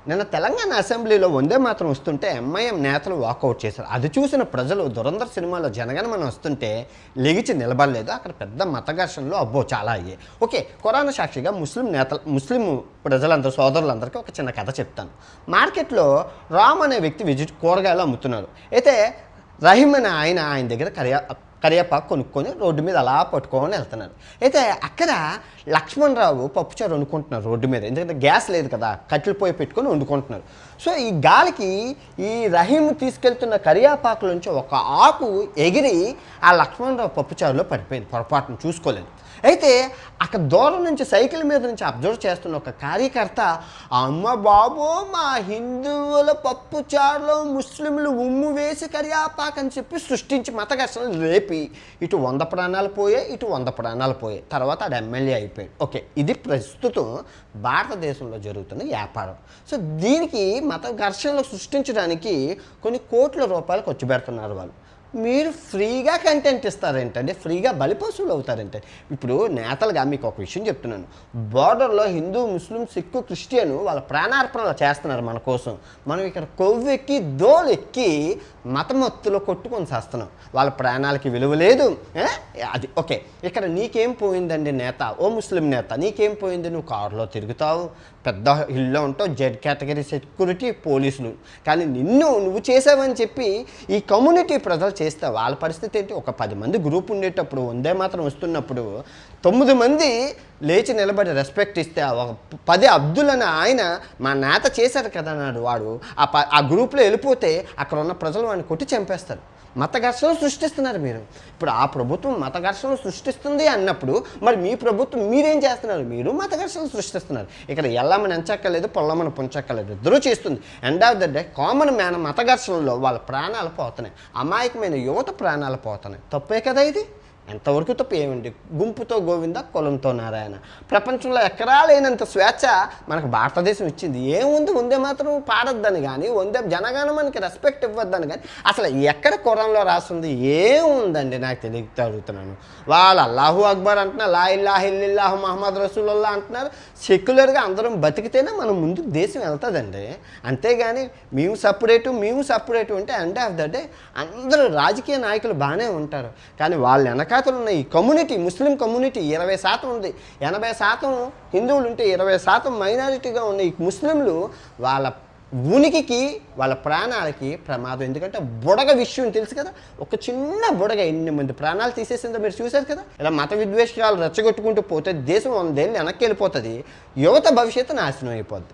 నిన్న తెలంగాణ అసెంబ్లీలో వందే మాత్రం వస్తుంటే ఎంఐఎం నేతలు వాకౌట్ చేశారు. అది చూసిన ప్రజలు దురంధర్ సినిమాలో జనగణమన వస్తుంటే లెగిచి నిలబడలేదు. అక్కడ పెద్ద మత ఘర్షణలు అబ్బో చాలా అయ్యాయి. ఓకే, ఖురాన్ సాక్షిగా ముస్లిం ప్రజలందరూ సోదరులందరికీ ఒక చిన్న కథ చెప్తాను. మార్కెట్లో రామ్ అనే వ్యక్తి కూరగాయలు అమ్ముతున్నారు. అయితే రహీం అనే ఆయన దగ్గర కరివేపాకు కొనుక్కొని రోడ్డు మీద అలా పట్టుకొని వెళ్తున్నారు. అయితే అక్కడ లక్ష్మణరావు పప్పుచారు వండుకుంటున్నారు రోడ్డు మీద. ఎందుకంటే గ్యాస్ లేదు కదా, కట్టెలు పొయ్యి పెట్టుకొని వండుకుంటున్నారు. సో ఈ గాలికి ఈ రహీం తీసుకెళ్తున్న కరివేపాకులోంచి ఒక ఆకు ఎగిరి ఆ లక్ష్మణరావు పప్పుచారులో పడిపోయింది. పొరపాటును చూసుకోలేదు. అయితే అక్కడ దూరం నుంచి సైకిల్ మీద నుంచి అబ్జర్వ్ చేస్తున్న ఒక కార్యకర్త, అమ్మ బాబో మా హిందువుల పప్పుచారులో ముస్లింలు ఉమ్ము వేసి కరియాపాకు అని చెప్పి సృష్టించి మత ఘర్షణలు రేపి ఇటు 100 ప్రాణాలు పోయాయి, ఇటు 100 ప్రాణాలు పోయాయి. తర్వాత ఆడు ఎమ్మెల్యే అయిపోయాడు. ఓకే, ఇది ప్రస్తుతం భారతదేశంలో జరుగుతున్న వ్యాపారం. సో దీనికి మత ఘర్షణలు సృష్టించడానికి కొన్ని కోట్ల రూపాయలు ఖర్చు పెడుతున్నారు వాళ్ళు. మీరు ఫ్రీగా కంటెంట్ ఇస్తారేంటంటే, ఫ్రీగా బలిపశువులు అవుతారంటే. ఇప్పుడు నేతలుగా మీకు ఒక విషయం చెప్తున్నాను. బార్డర్లో హిందూ, ముస్లిం, సిక్కు, క్రిస్టియన్ వాళ్ళ ప్రాణార్పణలు చేస్తున్నారు మన కోసం. మనం ఇక్కడ కొవ్వెక్కి దోలెక్కి మతమత్తులో కొట్టుకొని చేస్తున్నాం. వాళ్ళ ప్రాణాలకి విలువ లేదు. అది ఓకే. ఇక్కడ నీకేం పోయిందండి నేత, ఓ ముస్లిం నేత, నీకేం పోయింది? నువ్వు కారులో తిరుగుతావు, పెద్ద హిల్లో ఉంటావు, జెడ్ కేటగిరీ సెక్యూరిటీ పోలీసులు. కానీ నువ్వు చేసావని చెప్పి ఈ కమ్యూనిటీ ప్రజలు చేస్తే వాళ్ళ పరిస్థితి ఏంటి? ఒక 10 మంది గ్రూప్ ఉండేటప్పుడు వందే మాత్రం వస్తున్నప్పుడు 9 మంది లేచి నిలబడి రెస్పెక్ట్ ఇస్తే ఒక 10 అబ్దుల్ అని ఆయన మా నేత చేశారు కదా అన్నాడు వాడు ఆ గ్రూప్లో వెళ్ళిపోతే అక్కడ ఉన్న ప్రజలు వాడిని కొట్టి చంపేస్తారు. మత ఘర్షణలు సృష్టిస్తున్నారు మీరు. ఇప్పుడు ఆ ప్రభుత్వం మత ఘర్షణలు సృష్టిస్తుంది అన్నప్పుడు మరి మీ ప్రభుత్వం మీరేం చేస్తున్నారు? మీరు మత ఘర్షణలు సృష్టిస్తున్నారు. ఇక్కడ ఎల్లమని ఎంచక్కలేదు, పొల్లమని పుంచక్కలేదు, ఇద్దరూ చేస్తుంది. End of the day common man మత ఘర్షణలో వాళ్ళ ప్రాణాలు పోతున్నాయి, అమాయకమైన యువత ప్రాణాలు పోతున్నాయి. తప్పే కదా ఇది? ఎంతవరకు తప్పు ఏమండి? గుంపుతో గోవింద, కులంతో నారాయణ. ప్రపంచంలో ఎక్కడా లేనంత స్వేచ్ఛ మనకు భారతదేశం ఇచ్చింది. ఏముంది? వందే మాత్రం పాడొద్దని కానీ, వందే జనగణమనకి రెస్పెక్ట్ ఇవ్వద్దని కానీ అసలు ఎక్కడ ఖురాన్లో రాస్తుంది? ఏముందండి? నాకు తెలియక అడుగుతున్నాను. వాళ్ళు అల్లాహు అక్బర్ అంటున్నారు, లా ఇల్లాహ ఇల్లిల్లాహు మహమ్మద్ రసూలుల్లాహ్ అంటున్నారు. సెక్యులర్గా అందరం బతికితేనే మనం ముందు దేశం వెళ్తుందండి. అంతేగాని మేము సపరేటు అంటే ఎండ్ ఆఫ్ ద డే అందరూ రాజకీయ నాయకులు బాగానే ఉంటారు, కానీ వాళ్ళు వెనకాతలు ఉన్న ఈ కమ్యూనిటీ, ముస్లిం కమ్యూనిటీ 20% ఉంది, 80% హిందువులు ఉంటే 20% మైనారిటీగా ఉన్న ఈ ముస్లింలు వాళ్ళ ఉనికికి, వాళ్ళ ప్రాణాలకి ప్రమాదం. ఎందుకంటే బుడగ విషయం తెలుసు కదా, ఒక చిన్న బుడగ ఎన్ని మంది ప్రాణాలు తీసేసిందో మీరు చూశారు కదా. ఇలా మత విద్వేషాలు రెచ్చగొట్టుకుంటూ పోతే దేశం 100 ఏళ్ళు వెనక్కి వెళ్ళిపోతుంది, యువత భవిష్యత్తు నాశనం అయిపోద్ది.